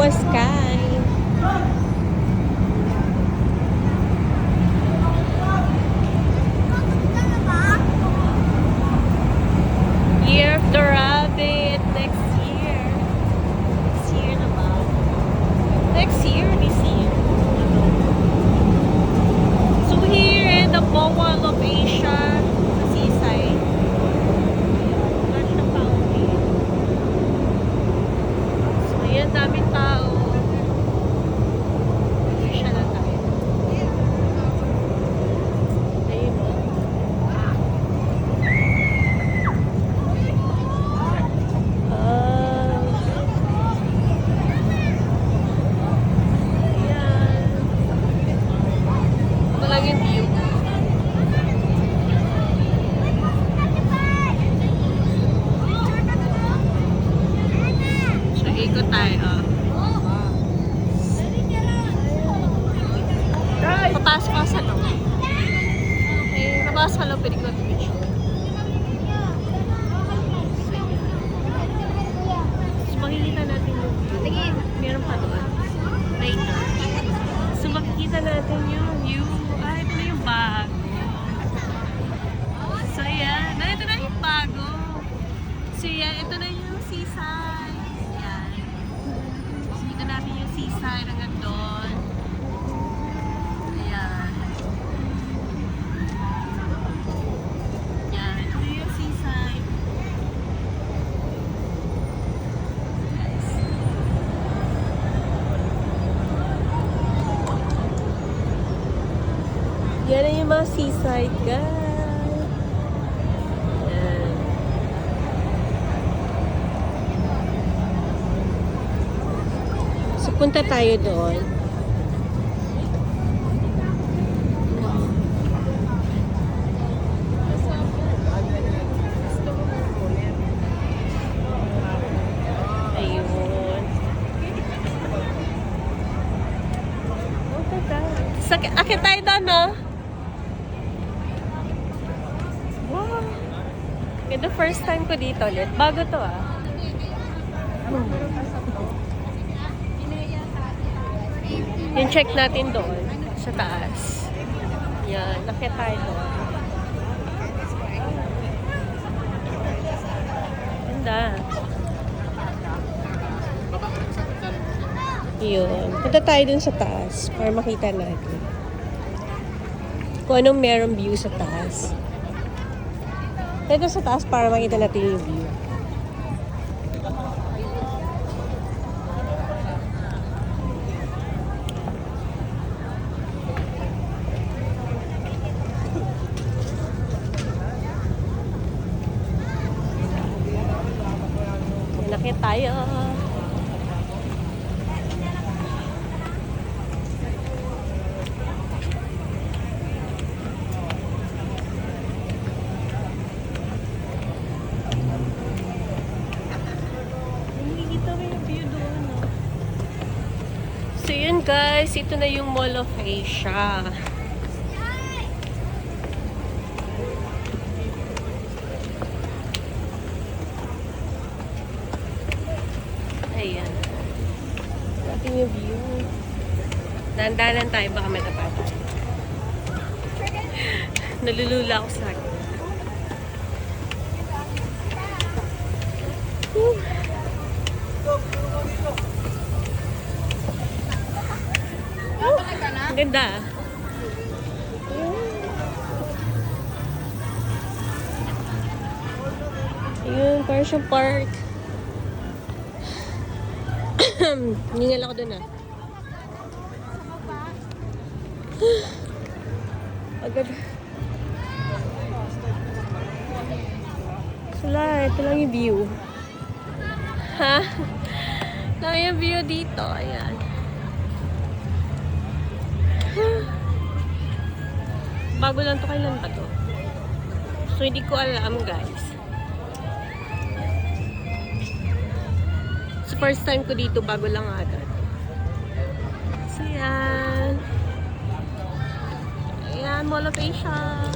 Momo Sky. Year of the Rabbit next year. This year na ba? Next year, this year. So here in the Mall of Asia, sa seaside. Not the fountain. So ayan, daming tao. Asia na tayo. Ayun o. Ikot tayo. Papasok ka sa loob. Okay, papasok ka loob, pwede ko picture. So, makikita natin yung view. Meron pa doon. Later. So, makikita natin yung view. Ah, ito na yung bago. So, yan. Ito na yung bago. So, yan. Ito na yung seaside. Dito natin yung seaside hanggang doon. Ayan. Ayan. Ito yung seaside. Guys. Yan na yung mga seaside, guys. Punta tayo doon. Ayun. Akit tayo doon, no? Wow. Ito first time ko dito ulit. Bago to, ah. Yung check natin doon, sa taas. Yan, nakita tayo doon. Ganda. Yun. Punta tayo dun sa taas para makita natin kung anong merong view sa taas. Dito sa taas para makita natin yung view. Nakita tayo. So yun guys, ito na yung Mall of Asia. Ayan. Natin yung view. Dandanan tayo, baka may tapatan. Nalulula ako sa akin. Ang ganda. Ayun, parang siyang park. Ningal ako dun, ah. Agad. Sula, ito lang yung view. Ha? Ito lang yung view dito. Ayan. Bago lang to, kailan ba to? So, hindi ko alam, guys. So, first time ko dito, bago lang agad. So, yan. Ayan, Mall of Asia.